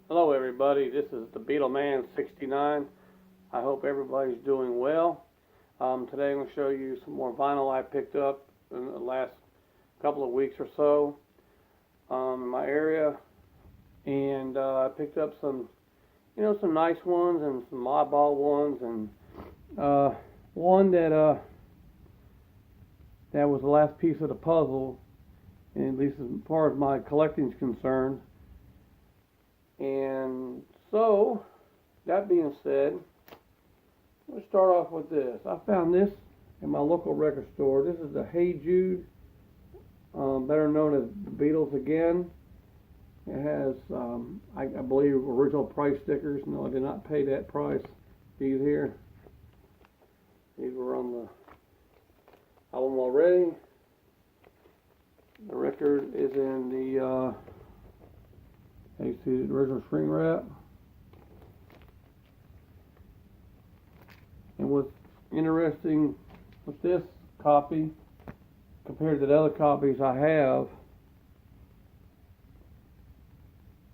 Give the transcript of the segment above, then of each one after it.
Hello everybody, this is the Beatle Man 69. I hope everybody's doing well. Today I'm going to show you some more vinyl I picked up in the last couple of weeks or so in my area. And I picked up some, some nice ones and some oddball ones, and one that was the last piece of the puzzle, at least as far as my collecting is concerned. And so, that being said, let's start off with this. I found this in my local record store. This is the Hey Jude, better known as the Beatles again. It has, I believe, original price stickers. No, I did not pay that price. These here. These were on the album already. The record is in the you see the original shrink wrap. And what's interesting with this copy compared to the other copies I have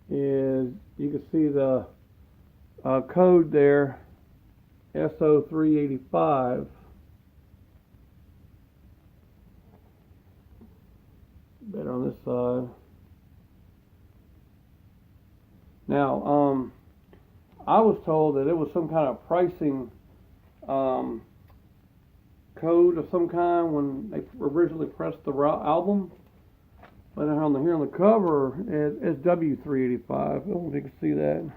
is you can see the code there, SO385. Better on this side. Now, I was told that it was some kind of pricing code of some kind when they originally pressed the album. But here on the cover, it's W385. I don't know if you can see that.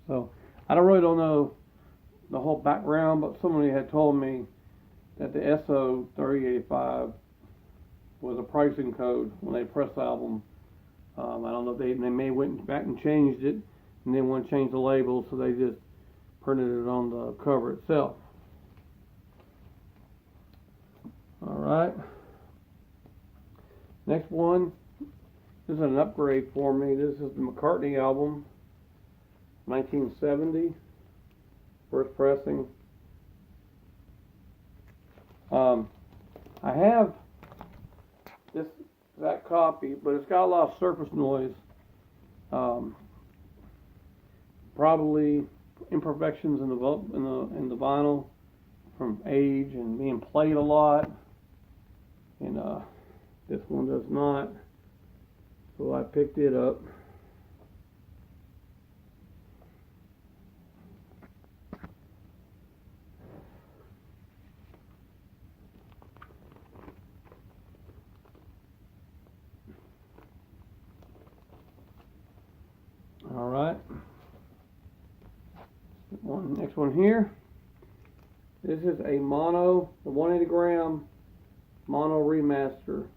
So, I really don't know the whole background, but somebody had told me that the SO385 was a pricing code when they pressed the album. I don't know if they may went back and changed it, and then want to change the label, so they just printed it on the cover itself. All right. Next one. This is an upgrade for me. This is the McCartney album, 1970, first pressing. I have that copy, but it's got a lot of surface noise. Probably imperfections in the vinyl from age and being played a lot. And this one does not, so I picked it up. All right. Next one here. This is a mono, the 180 gram mono remaster.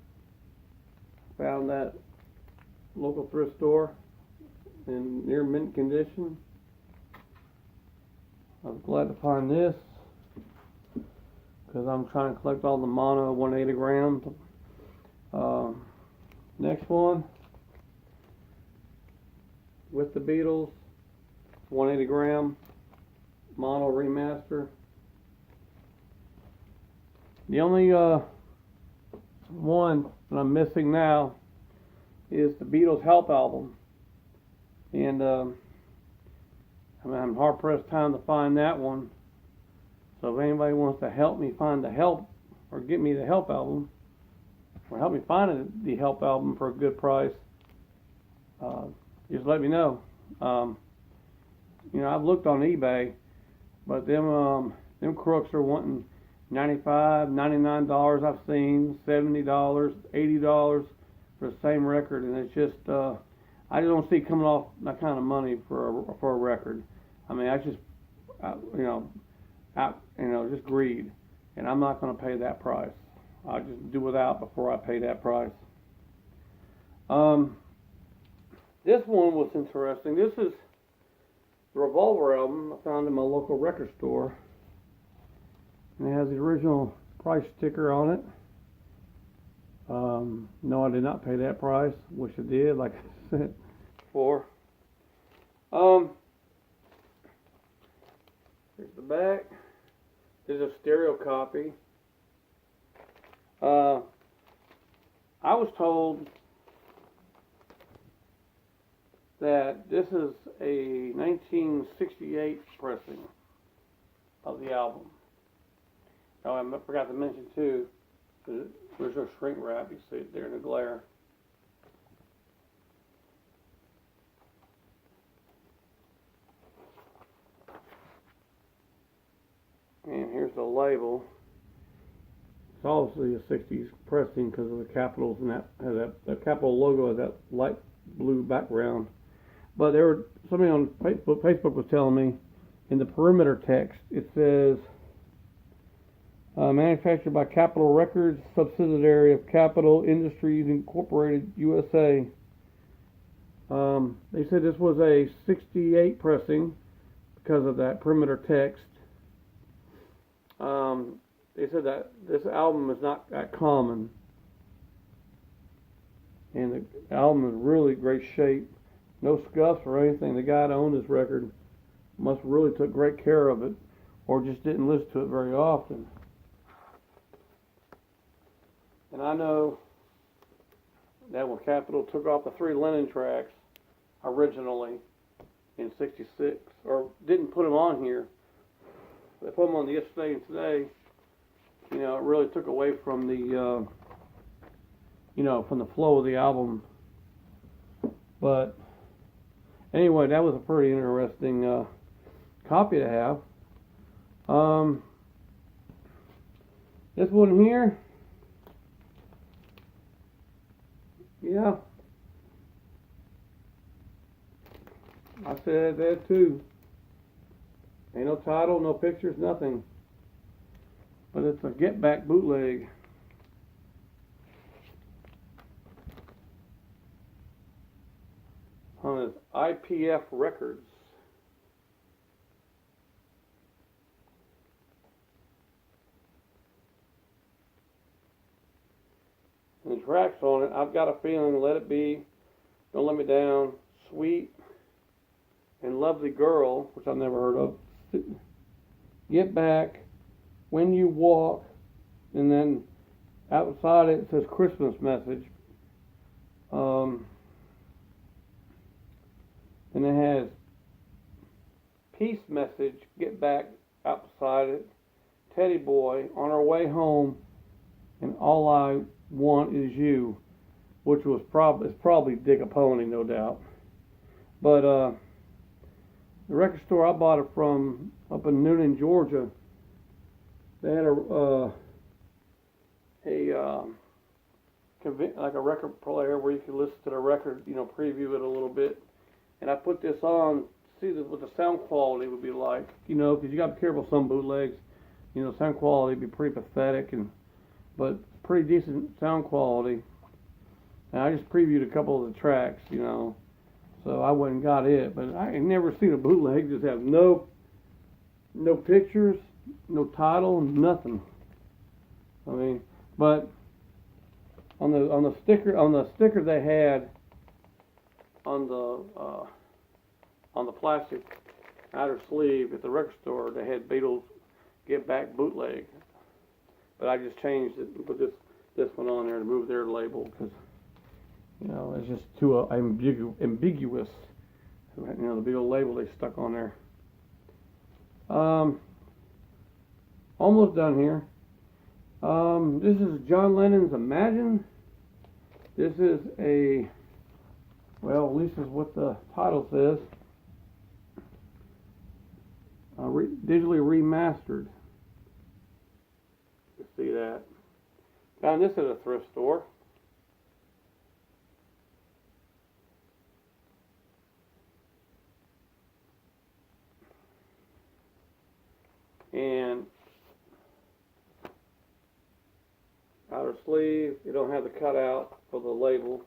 Found that local thrift store in near mint condition. I was glad to find this because I'm trying to collect all the mono 180 grams. Next one. With the Beatles, 180 gram mono remaster. The only one that I'm missing now is the Beatles Help album, and I'm having hard pressed time to find that one. So if anybody wants to help me find the Help, or get me the Help album, or help me find the Help album for a good price, just let me know. I've looked on eBay, but them crooks are wanting $95, $99. I've seen $70, $80 for the same record, and it's just I just don't see coming off that kind of money for a record. I mean, just greed, and I'm not going to pay that price. I'll just do without before I pay that price. This one was interesting. This is the Revolver album I found in my local record store. And it has the original price sticker on it. No, I did not pay that price. Wish I did, like I said before. Here's the back. This is a stereo copy. I was told that this is a 1968 pressing of the album. Oh, I forgot to mention too, there's no shrink wrap. You see it there in the glare. And here's the label. It's obviously a 60s pressing because of the capitals and that capital logo has that light blue background. But somebody on Facebook was telling me in the perimeter text it says manufactured by Capitol Records, subsidiary of Capitol Industries Incorporated USA. They said this was a 68 pressing because of that perimeter text. They said that this album is not that common, and the album is really great shape. No scuffs or anything. The guy that owned this record must really took great care of it, or just didn't listen to it very often. And I know that when Capitol took off the 3 Lennon tracks originally in '66, or didn't put them on here, they put them on the Yesterday and Today. You know, it really took away from the, from the flow of the album. But anyway, that was a pretty interesting copy to have. This one here, yeah, I said that too. Ain't no title, no pictures, nothing. But it's a Get Back bootleg. On his IPF Records. And the tracks on it, I've Got a Feeling, Let It Be, Don't Let Me Down, Sweet, and Lovely Girl, which I've never heard of. Get Back, When You Walk, and then outside it says Christmas Message. And it has Peace Message, Get Back, outside it, Teddy Boy, On Our Way Home, and All I Want Is You, which was probably Dick a Pony, no doubt. But the record store I bought it from up in Noonan, Georgia, they had like a record player where you could listen to the record, preview it a little bit. And I put this on, see what the sound quality would be like, because you got to be careful with some bootlegs. Sound quality would be pretty pathetic, but pretty decent sound quality. And I just previewed a couple of the tracks, so I went and got it. But I ain't never seen a bootleg just have no pictures, no title, nothing. I mean, but on the sticker they had on the plastic outer sleeve at the record store, they had Beatles Get Back bootleg. But I just changed it and put this one on there to move their label because it's just too ambiguous. The Beatles label they stuck on there. Almost done here. This is John Lennon's Imagine. This is at least is what the title says. Digitally remastered. You see that. Found this at a thrift store. And outer sleeve, you don't have the cutout for the label.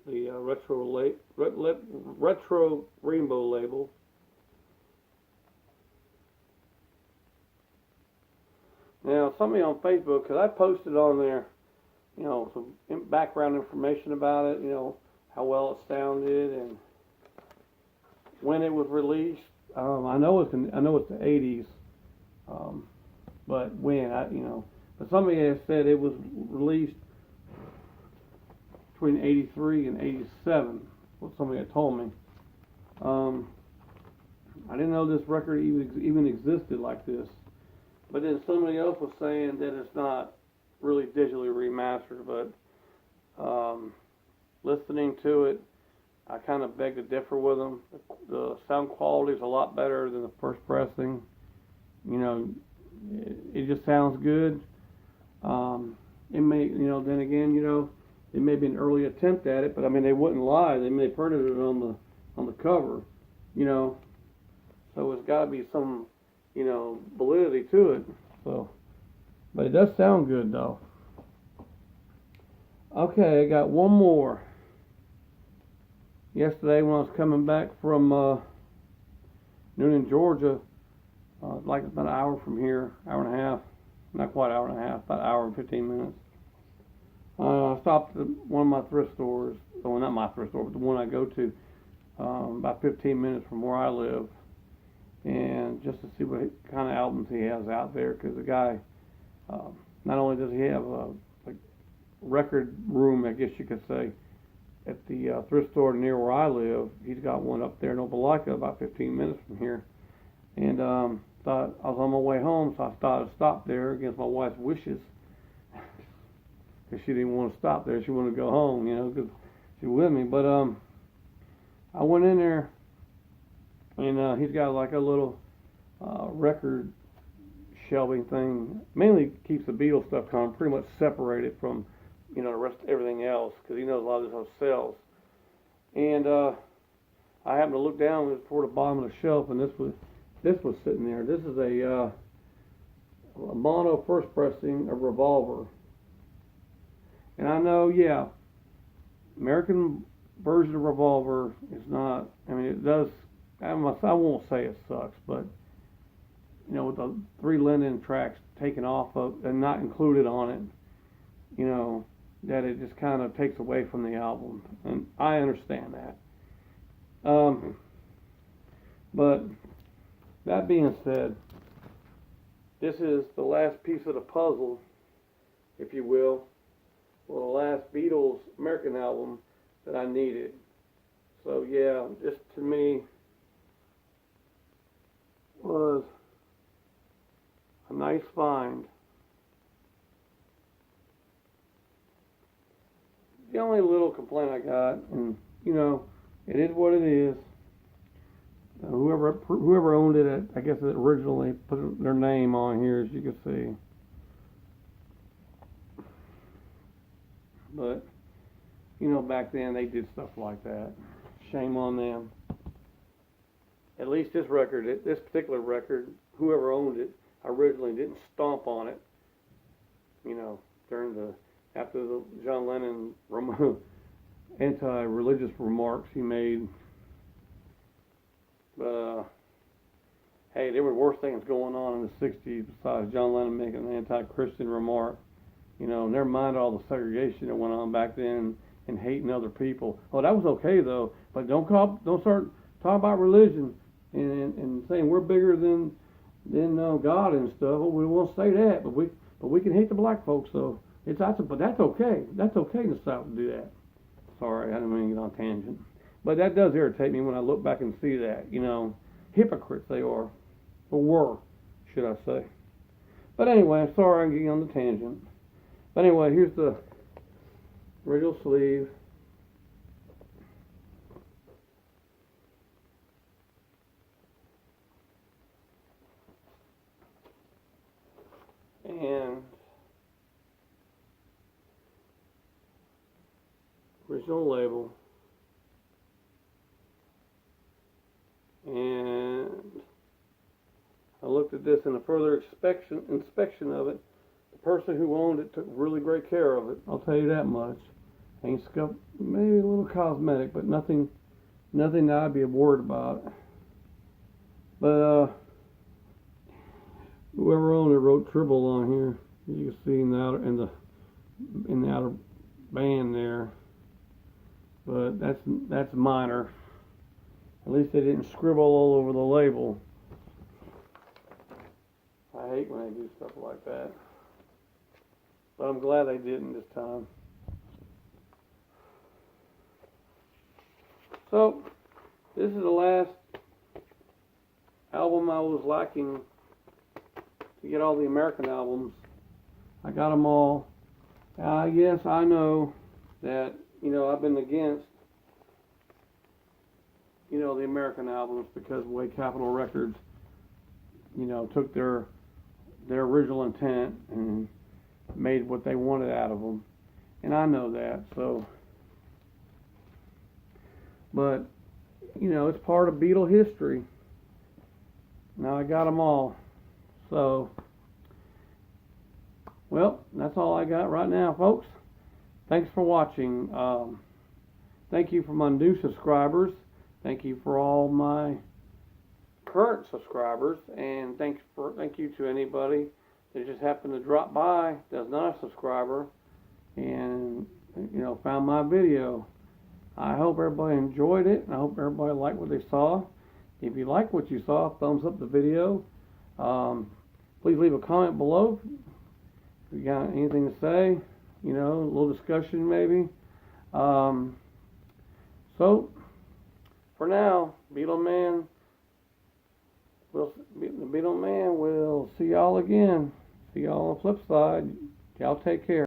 The retro rainbow label. Now, somebody on Facebook, because I posted on there, some background information about it, how well it sounded and when it was released. I know it's the '80s, but when but somebody has said it was released between '83 and '87. What somebody had told me. I didn't know this record even existed like this. But then somebody else was saying that it's not really digitally remastered, but listening to it, I kind of beg to differ with them. The sound quality is a lot better than the first pressing. It just sounds good. It may, then again, it may be an early attempt at it, but I mean, they wouldn't lie. They printed it on the cover, so it's got to be some, validity to it. So, but it does sound good though. Okay, I got one more. Yesterday when I was coming back from Noonan, Georgia, like about an hour from here, hour and a half, not quite an hour and a half, about an hour and 15 minutes. I stopped at one of my thrift stores, well, not my thrift store, but the one I go to, about 15 minutes from where I live, and just to see what kind of albums he has out there, because the guy, not only does he have a record room, I guess you could say, at the thrift store near where I live. He's got one up there in Opelika, about 15 minutes from here. And thought I was on my way home, so I thought I'd stop there against my wife's wishes, because she didn't want to stop there. She wanted to go home, because she's with me. But I went in there, and he's got like a little record shelving thing. Mainly keeps the Beatle stuff kind of pretty much separated from the rest of everything else, because he knows a lot of this stuff sells. And I happened to look down toward the bottom of the shelf, and this was sitting there. This is a mono first pressing of Revolver. And I know, American version of Revolver is not, I mean, it does, I won't say it sucks, but, with the 3 Lennon tracks taken off of and not included on it, that it just kind of takes away from the album. And I understand that. But that being said, this is the last piece of the puzzle, if you will, or the last Beatles American album that I needed. So this to me was a nice find. The only little complaint I got, and it is what it is. Whoever owned it, I guess it originally put their name on here, as you can see. But back then they did stuff like that. Shame on them. At least this particular record, whoever owned it originally didn't stomp on it. After the John Lennon anti-religious remarks he made. But hey, there were worse things going on in the '60s besides John Lennon making an anti-Christian remark. Never mind all the segregation that went on back then and hating other people. Oh, that was okay though. But don't start talking about religion and saying we're bigger than God and stuff. Well, we won't say that, but we can hate the black folks though. But that's okay. That's okay in the South to do that. Sorry, I didn't mean to get on a tangent. But that does irritate me when I look back and see that. Hypocrites they are. Or were, should I say. But anyway, I'm sorry I'm getting on the tangent. But anyway, here's the original sleeve. And original label. And I looked at this in a further inspection of it. The person who owned it took really great care of it. I'll tell you that much. Ain't scuffed, maybe a little cosmetic, but nothing that I'd be worried about. But whoever owned it wrote Tribble on here. You can see in the outer band there. But that's minor. At least they didn't scribble all over the label. hate when they do stuff like that. But I'm glad they didn't this time. So, this is the last album I was lacking to get all the American albums. I got them all. Yes, I know that, I've been against, the American albums because of the way Capitol Records, took their original intent and made what they wanted out of them. And I know that, so. But, it's part of Beatle history. Now I got them all. So, well, that's all I got right now, folks. Thanks for watching. Thank you for my new subscribers. Thank you for all my current subscribers. And thank you to anybody that just happened to drop by, that's not a subscriber, and, found my video. I hope everybody enjoyed it, and I hope everybody liked what they saw. If you like what you saw, thumbs up the video. Please leave a comment below if you got anything to say, a little discussion maybe. So, for now, the Beatle Man will see y'all again. See y'all on the flip side. Y'all take care.